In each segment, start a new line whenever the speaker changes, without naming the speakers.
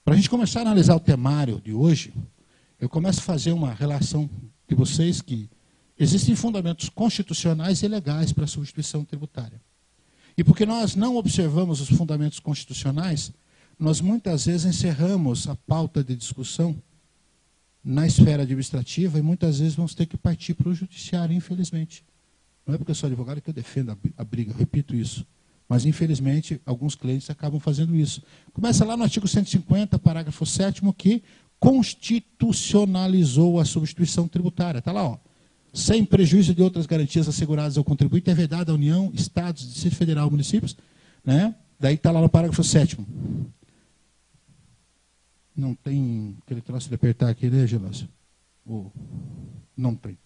Para a gente começar a analisar o temário de hoje, eu começo a fazer uma relação de vocês que existem fundamentos constitucionais e legais para a substituição tributária. E porque nós não observamos os fundamentos constitucionais, nós muitas vezes encerramos a pauta de discussão na esfera administrativa e muitas vezes vamos ter que partir para o judiciário, infelizmente. Não é porque eu sou advogado que eu defendo a briga, eu repito isso. Mas, infelizmente, alguns clientes acabam fazendo isso. Começa lá no artigo 150, parágrafo 7º, que constitucionalizou a substituição tributária. Está lá, ó. Sem prejuízo de outras garantias asseguradas ao contribuinte, é vedada à União, Estados, Distrito Federal, municípios. Né? Daí está lá no parágrafo 7º. Não tem aquele troço de apertar aqui, né, Gelásio? Não tem.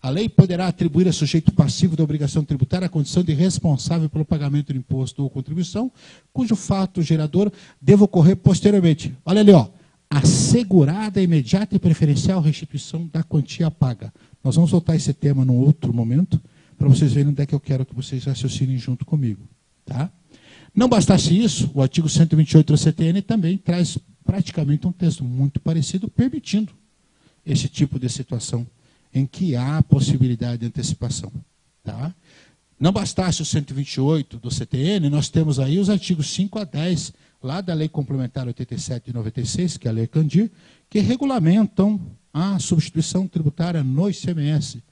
A lei poderá atribuir a sujeito passivo da obrigação tributária a condição de responsável pelo pagamento de imposto ou contribuição, cujo fato gerador deva ocorrer posteriormente. Olha ali, ó. Assegurada, imediata e preferencial restituição da quantia paga. Nós vamos voltar esse tema num outro momento, para vocês verem onde é que eu quero que vocês raciocinem junto comigo. Tá? Não bastasse isso, o artigo 128 da CTN também traz praticamente um texto muito parecido, permitindo esse tipo de situação em que há possibilidade de antecipação. Tá? Não bastasse o 128 do CTN, nós temos aí os artigos 5 a 10, lá da Lei Complementar 87 de 96, que é a Lei Candir, que regulamentam a substituição tributária no ICMS,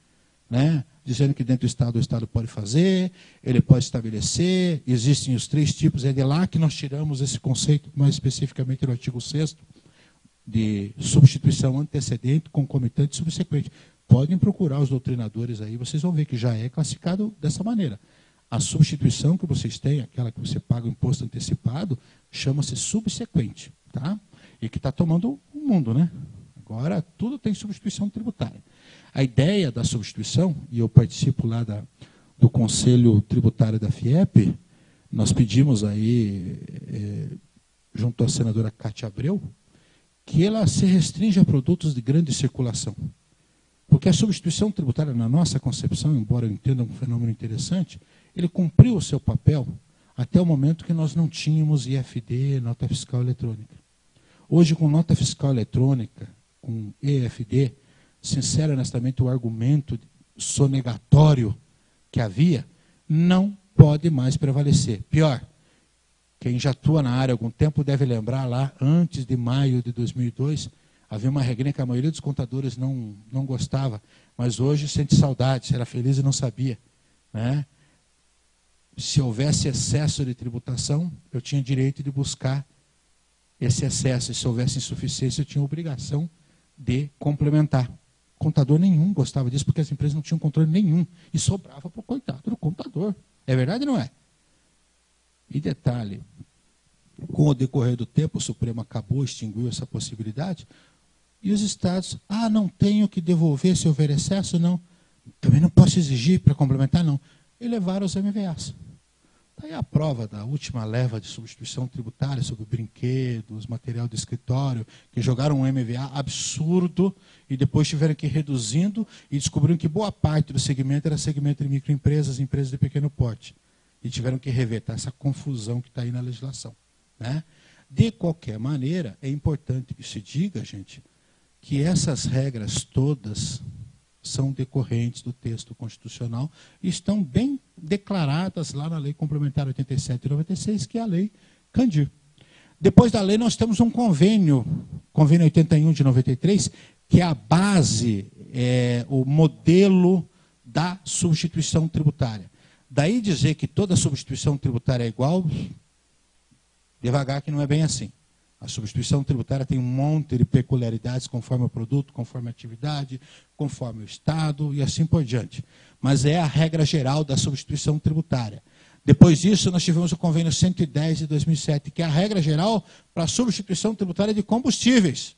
né? Dizendo que dentro do Estado, o Estado pode fazer, ele pode estabelecer, existem os 3 tipos, é de lá que nós tiramos esse conceito, mais especificamente no artigo 6º, de substituição antecedente, concomitante e subsequente. Podem procurar os doutrinadores aí, vocês vão ver que já é classificado dessa maneira. A substituição que vocês têm, aquela que você paga o imposto antecipado, chama-se subsequente, tá? E que está tomando o mundo, né? Agora, tudo tem substituição tributária. A ideia da substituição, e eu participo lá do Conselho Tributário da FIEP, nós pedimos aí, junto à senadora Cátia Abreu, que ela se restringe a produtos de grande circulação. Porque a substituição tributária, na nossa concepção, embora eu entenda um fenômeno interessante, ele cumpriu o seu papel até o momento que nós não tínhamos IFD, nota fiscal eletrônica. Hoje, com nota fiscal eletrônica, com EFD, sincero e honestamente, o argumento sonegatório que havia não pode mais prevalecer. Pior, quem já atua na área há algum tempo deve lembrar lá, antes de maio de 2002, havia uma regrinha que a maioria dos contadores não gostava, mas hoje sente saudade, era feliz e não sabia. Né? Se houvesse excesso de tributação, eu tinha direito de buscar esse excesso. E se houvesse insuficiência, eu tinha obrigação de complementar. Contador nenhum gostava disso, porque as empresas não tinham controle nenhum. E sobrava para o coitado do contador. É verdade ou não é? E detalhe, com o decorrer do tempo, o Supremo acabou, extinguiu essa possibilidade, e os estados, não tenho que devolver se houver excesso, não. Também não posso exigir para complementar, não. Elevaram os MVAs. Daí a prova da última leva de substituição tributária sobre brinquedos, material de escritório, que jogaram um MVA absurdo e depois tiveram que ir reduzindo e descobriram que boa parte do segmento era segmento de microempresas, empresas de pequeno porte. E tiveram que rever essa confusão que está aí na legislação. Né? De qualquer maneira, é importante que se diga, gente, que essas regras todas são decorrentes do texto constitucional e estão bem declaradas lá na Lei Complementar 87 de 96, que é a Lei Candir. Depois da lei, nós temos um convênio 81 de 93, que é a base, o modelo da substituição tributária. Daí dizer que toda substituição tributária é igual, devagar que não é bem assim. A substituição tributária tem um monte de peculiaridades conforme o produto, conforme a atividade, conforme o Estado e assim por diante. Mas é a regra geral da substituição tributária. Depois disso, nós tivemos o convênio 110 de 2007, que é a regra geral para a substituição tributária de combustíveis.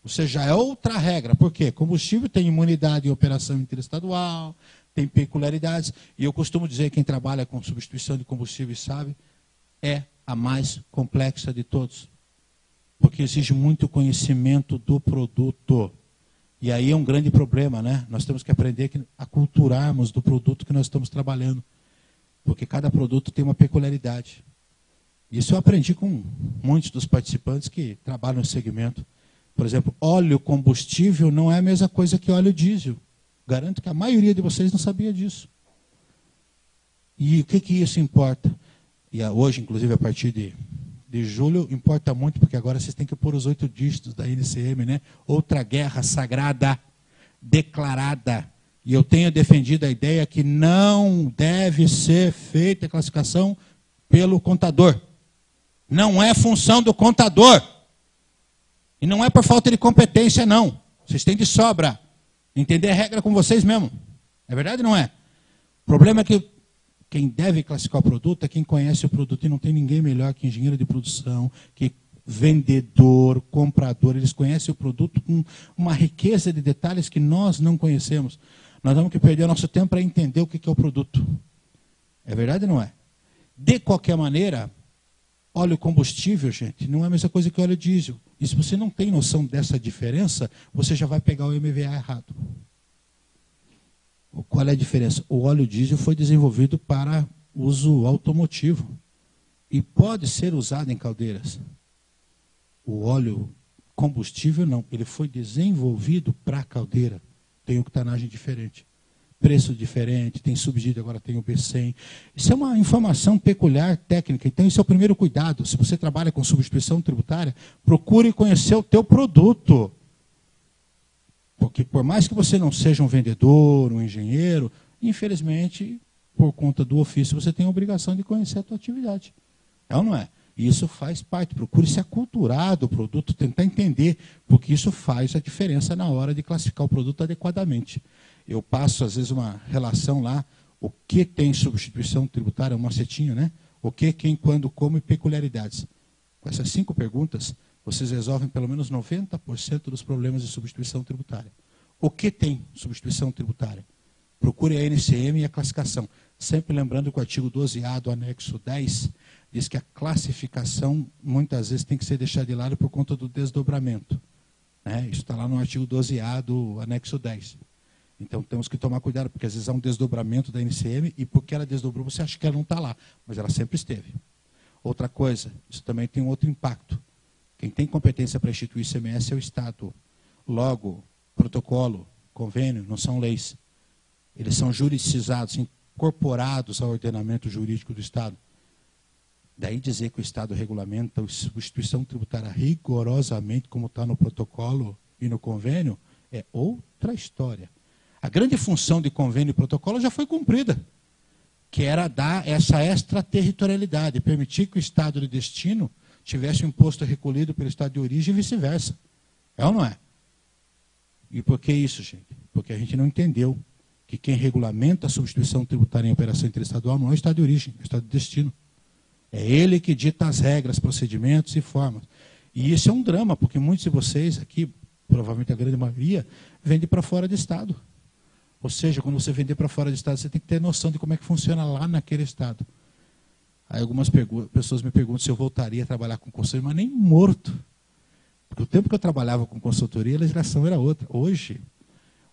Ou seja, é outra regra. Por quê? Combustível tem imunidade em operação interestadual, tem peculiaridades, e eu costumo dizer, quem trabalha com substituição de combustíveis sabe, é a mais complexa de todos. Porque exige muito conhecimento do produto. E aí é um grande problema, né? Nós temos que aprender a culturarmos do produto que nós estamos trabalhando. Porque cada produto tem uma peculiaridade. Isso eu aprendi com muitos dos participantes que trabalham no segmento. Por exemplo, óleo combustível não é a mesma coisa que óleo diesel. Garanto que a maioria de vocês não sabia disso. E o que isso importa? E hoje, inclusive, a partir de julho, importa muito, porque agora vocês têm que pôr os 8 dígitos da NCM, né? Outra guerra sagrada, declarada. E eu tenho defendido a ideia que não deve ser feita a classificação pelo contador. Não é função do contador. E não é por falta de competência, não. Vocês têm de sobra. Entender a regra com vocês mesmo. É verdade ou não é? O problema é que quem deve classificar o produto é quem conhece o produto. E não tem ninguém melhor que engenheiro de produção, que vendedor, comprador. Eles conhecem o produto com uma riqueza de detalhes que nós não conhecemos. Nós vamos que perder o nosso tempo para entender o que é o produto. É verdade ou não é? De qualquer maneira, óleo combustível, gente, não é a mesma coisa que óleo diesel. E se você não tem noção dessa diferença, você já vai pegar o MVA errado. Qual é a diferença? O óleo diesel foi desenvolvido para uso automotivo e pode ser usado em caldeiras. O óleo combustível não, ele foi desenvolvido para a caldeira. Tem octanagem diferente, preço diferente, tem subsídio, agora tem o B100. Isso é uma informação peculiar, técnica. Então, esse é o primeiro cuidado. Se você trabalha com substituição tributária, procure conhecer o teu produto. Porque por mais que você não seja um vendedor, um engenheiro, infelizmente, por conta do ofício, você tem a obrigação de conhecer a tua atividade. É ou não é? E isso faz parte. Procure se aculturar do produto, tentar entender, porque isso faz a diferença na hora de classificar o produto adequadamente. Eu passo, às vezes, uma relação lá, o que tem substituição tributária, um macetinho, né? O que, quem, quando, como e peculiaridades. Com essas 5 perguntas, vocês resolvem pelo menos 90% dos problemas de substituição tributária. O que tem substituição tributária? Procure a NCM e a classificação. Sempre lembrando que o artigo 12A do anexo 10 diz que a classificação, muitas vezes, tem que ser deixada de lado por conta do desdobramento. Né? Isso está lá no artigo 12A do anexo 10. Então, temos que tomar cuidado, porque às vezes há um desdobramento da NCM e porque ela desdobrou, você acha que ela não está lá, mas ela sempre esteve. Outra coisa, isso também tem um outro impacto. Quem tem competência para instituir ICMS é o Estado. Logo, protocolo, convênio, não são leis. Eles são juridicizados, incorporados ao ordenamento jurídico do Estado. Daí dizer que o Estado regulamenta a substituição tributária rigorosamente, como está no protocolo e no convênio, é outra história. A grande função de convênio e protocolo já foi cumprida, que era dar essa extraterritorialidade, permitir que o Estado de destino tivesse um imposto recolhido pelo Estado de origem e vice-versa. É ou não é? E por que isso, gente? Porque a gente não entendeu que quem regulamenta a substituição tributária em operação interestadual não é o Estado de origem, é o Estado de destino. É ele que dita as regras, procedimentos e formas. E isso é um drama, porque muitos de vocês aqui, provavelmente a grande maioria, vende para fora do Estado. Ou seja, quando você vender para fora do Estado, você tem que ter noção de como é que funciona lá naquele Estado. Aí algumas pessoas me perguntam se eu voltaria a trabalhar com consultoria, mas nem morto. Porque o tempo que eu trabalhava com consultoria, a legislação era outra. Hoje,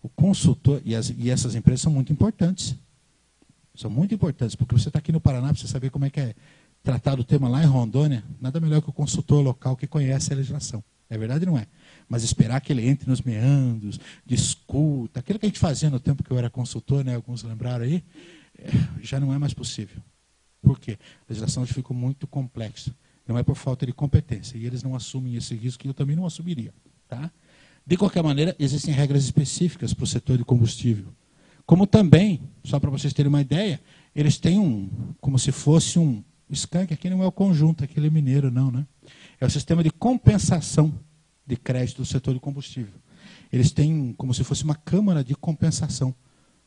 o consultor, e essas empresas são muito importantes. São muito importantes, porque você está aqui no Paraná, para você saber como é que é tratado o tema lá em Rondônia, nada melhor que o consultor local que conhece a legislação. É verdade ou não é? Mas esperar que ele entre nos meandros, discuta, aquilo que a gente fazia no tempo que eu era consultor, né, alguns lembraram aí, já não é mais possível. Por quê? A legislação hoje ficou muito complexa. Não é por falta de competência. E eles não assumem esse risco, que eu também não assumiria. Tá? De qualquer maneira, existem regras específicas para o setor de combustível. Como também, só para vocês terem uma ideia, eles têm como se fosse um skunk, aqui não é o conjunto, aquele é mineiro, não, né? É o sistema de compensação de crédito do setor de combustível. Eles têm como se fosse uma câmara de compensação.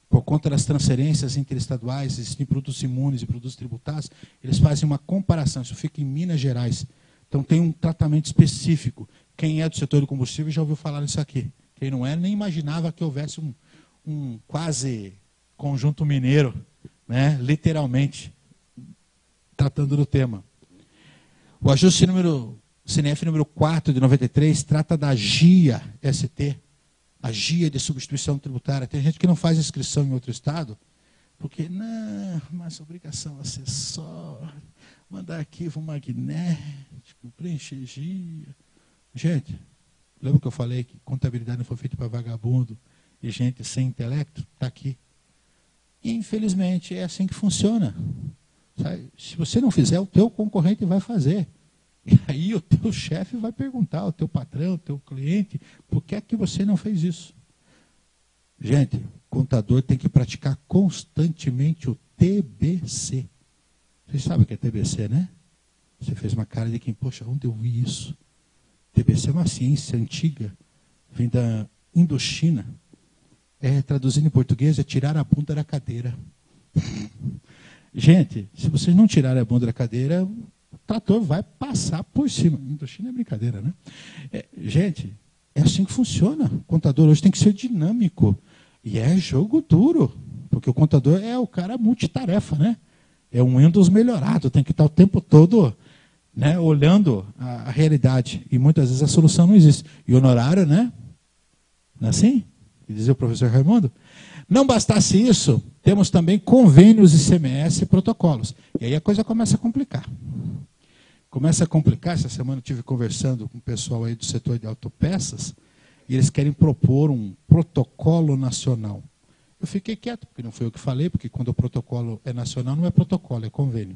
Por conta das transferências interestaduais, existem produtos imunes e produtos tributados, eles fazem uma comparação, isso fica em Minas Gerais. Então tem um tratamento específico. Quem é do setor de combustível já ouviu falar nisso aqui. Quem não é, nem imaginava que houvesse um quase conjunto mineiro, né, literalmente, tratando do tema. O ajuste CNF número 4 de 93 trata da GIA-ST, a GIA de substituição tributária. Tem gente que não faz inscrição em outro estado, Porque, não, mas obrigação acessória, mandar arquivo magnético, preencher GIA. Gente, lembra que eu falei que contabilidade não foi feita para vagabundo e gente sem intelecto? Está aqui. E, infelizmente, é assim que funciona. Sabe? Se você não fizer, o teu concorrente vai fazer. E aí o teu chefe vai perguntar, o teu patrão, o teu cliente, por que é que você não fez isso? Gente, contador tem que praticar constantemente o TBC. Vocês sabem o que é TBC, né? Você fez uma cara de quem, poxa, onde eu vi isso? TBC é uma ciência antiga, vem da Indochina. Traduzindo em português, é tirar a bunda da cadeira. Gente, se vocês não tirarem a bunda da cadeira, o trator vai passar por cima. Indochina é brincadeira, né? Gente, é assim que funciona. O contador hoje tem que ser dinâmico. E é jogo duro. Porque o contador é o cara multitarefa, né? É um Windows melhorado. Tem que estar o tempo todo, né, olhando a realidade. E muitas vezes a solução não existe. E honorário, né? Não é assim? Dizia o professor Raimundo. Não bastasse isso, temos também convênios ICMS e protocolos. E aí a coisa começa a complicar. Começa a complicar. Essa semana eu estive conversando com o pessoal aí do setor de autopeças e eles querem propor um protocolo nacional. Eu fiquei quieto, porque não foi eu que falei, porque quando o protocolo é nacional não é protocolo, é convênio.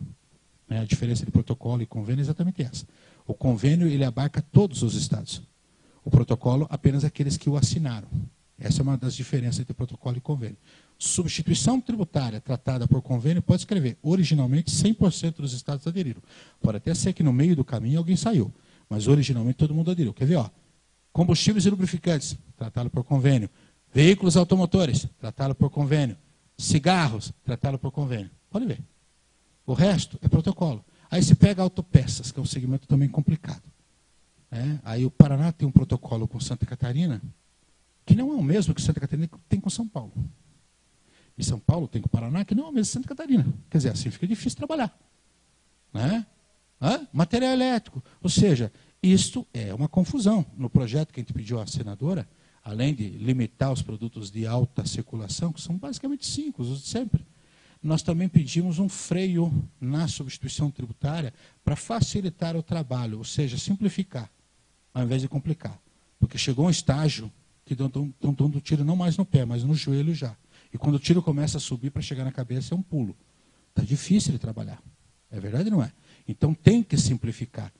A diferença de protocolo e convênio é exatamente essa. O convênio ele abarca todos os estados. O protocolo apenas aqueles que o assinaram. Essa é uma das diferenças entre protocolo e convênio. Substituição tributária tratada por convênio pode escrever, originalmente 100% dos estados aderiram. Pode até ser que no meio do caminho alguém saiu, mas originalmente todo mundo aderiu. Quer ver? Combustíveis e lubrificantes, tratado por convênio. Veículos automotores, tratado por convênio. Cigarros, tratado por convênio. Pode ver. O resto é protocolo. Aí se pega autopeças, que é um segmento também complicado. Aí o Paraná tem um protocolo com Santa Catarina, que não é o mesmo que Santa Catarina tem com São Paulo. E São Paulo tem com o Paraná, que não é o mesmo que Santa Catarina. Quer dizer, assim fica difícil trabalhar. Material elétrico. Ou seja, isto é uma confusão. No projeto que a gente pediu à senadora, além de limitar os produtos de alta circulação, que são basicamente 5, os de sempre, nós também pedimos um freio na substituição tributária para facilitar o trabalho, ou seja, simplificar, ao invés de complicar. Porque chegou um estágio que estão dando tiro não mais no pé, mas no joelho já. E quando o tiro começa a subir para chegar na cabeça, é um pulo. Está difícil de trabalhar. É verdade ou não é? Então tem que simplificar.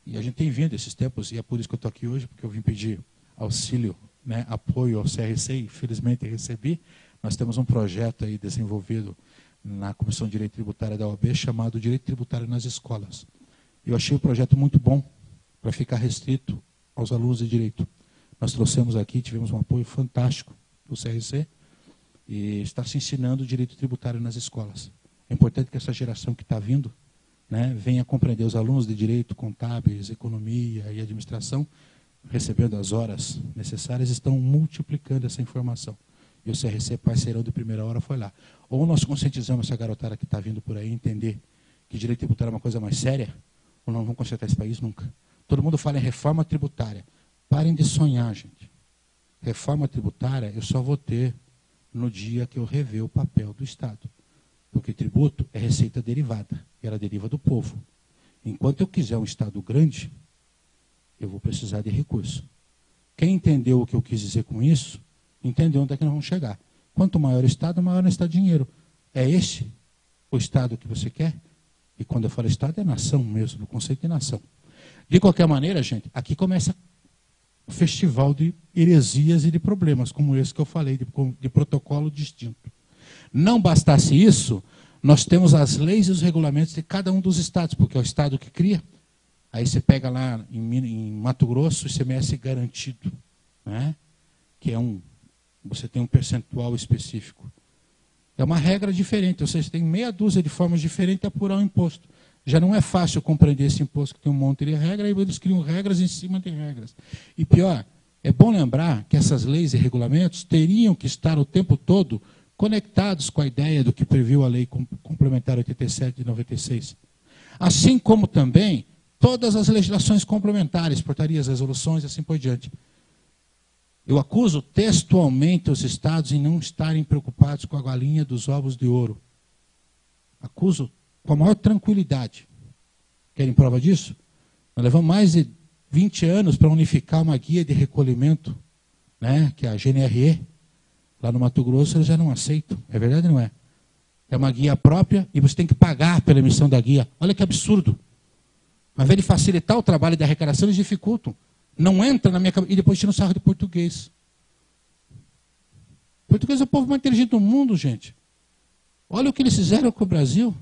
E a gente tem vindo esses tempos, e é por isso que eu estou aqui hoje, porque eu vim pedir auxílio, apoio ao CRC, e felizmente recebi. Nós temos um projeto aí desenvolvido na Comissão de Direito Tributário da OAB, chamado Direito Tributário nas Escolas. Eu achei o projeto muito bom, para ficar restrito aos alunos de Direito. Nós trouxemos aqui, tivemos um apoio fantástico do CRC, e está se ensinando o direito tributário nas escolas. É importante que essa geração que está vindo, venha compreender. Os alunos de direito, contábeis, economia e administração, recebendo as horas necessárias, estão multiplicando essa informação. E o CRC, parceirão de primeira hora, foi lá. Ou nós conscientizamos essa garotada que está vindo por aí entender que direito tributário é uma coisa mais séria, ou não vamos consertar esse país nunca. Todo mundo fala em reforma tributária. Parem de sonhar, gente. Reforma tributária eu só vou ter no dia que eu rever o papel do Estado. Porque tributo é receita derivada, e ela deriva do povo. Enquanto eu quiser um Estado grande, eu vou precisar de recurso. Quem entendeu o que eu quis dizer com isso, entendeu onde é que nós vamos chegar. Quanto maior o Estado, maior está dinheiro. É esse o Estado que você quer? E quando eu falo Estado, é nação mesmo, no conceito de nação. De qualquer maneira, gente, aqui começa um festival de heresias e de problemas, como esse que eu falei, de protocolo distinto. Não bastasse isso, nós temos as leis e os regulamentos de cada um dos estados, porque é o estado que cria. Aí você pega lá em Mato Grosso, o ICMS garantido, que é você tem um percentual específico. É uma regra diferente, ou seja, tem meia dúzia de formas diferentes de apurar o imposto. Já não é fácil compreender esse imposto que tem um monte de regras, e eles criam regras em cima de regras. E pior, é bom lembrar que essas leis e regulamentos teriam que estar o tempo todo conectados com a ideia do que previu a Lei Complementar 87 de 96. Assim como também todas as legislações complementares, portarias, resoluções e assim por diante. Eu acuso textualmente os estados em não estarem preocupados com a galinha dos ovos de ouro. Acuso com a maior tranquilidade. Querem prova disso? Nós levamos mais de 20 anos para unificar uma guia de recolhimento, né, que é a GNRE. Lá no Mato Grosso eles já não aceitam. É verdade ou não é? É uma guia própria e você tem que pagar pela emissão da guia. Olha que absurdo. Ao invés de facilitar o trabalho de arrecadação, eles dificultam. Não entra na minha cabeça. E depois tira um sarro de português. Português é o povo mais inteligente do mundo, gente. Olha o que eles fizeram com o Brasil.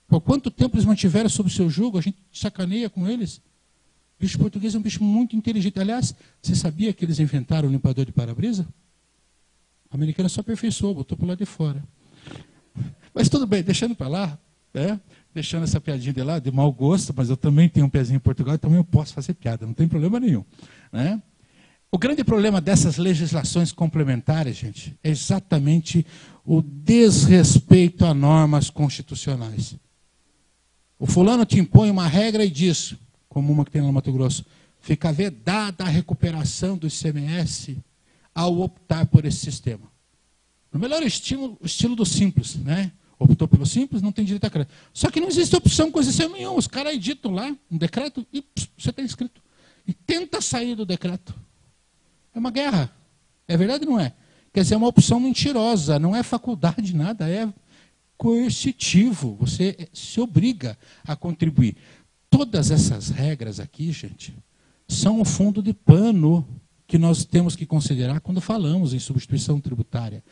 Por quanto tempo eles mantiveram sob seu jugo, a gente sacaneia com eles. O bicho português é um bicho muito inteligente. Aliás, você sabia que eles inventaram o limpador de para-brisa? A americana só aperfeiçoou, botou para o lado de fora. Mas tudo bem, deixando para lá, né? Deixando essa piadinha de lado, de mau gosto, mas eu também tenho um pezinho em Portugal, também eu posso fazer piada, não tem problema nenhum. Né? O grande problema dessas legislações complementares, gente, é exatamente o desrespeito a normas constitucionais. O fulano te impõe uma regra e diz, como uma que tem lá no Mato Grosso, fica vedada a recuperação do ICMS ao optar por esse sistema. No melhor estilo do simples, né? Optou pelo simples, não tem direito a crédito. Só que não existe opção com exceção nenhuma. Os caras editam lá um decreto e você está inscrito. E tenta sair do decreto. É uma guerra. É verdade ou não é? Quer dizer, é uma opção mentirosa. Não é faculdade, nada. É coercitivo. Você se obriga a contribuir. Todas essas regras aqui, gente, são o fundo de pano que nós temos que considerar quando falamos em substituição tributária.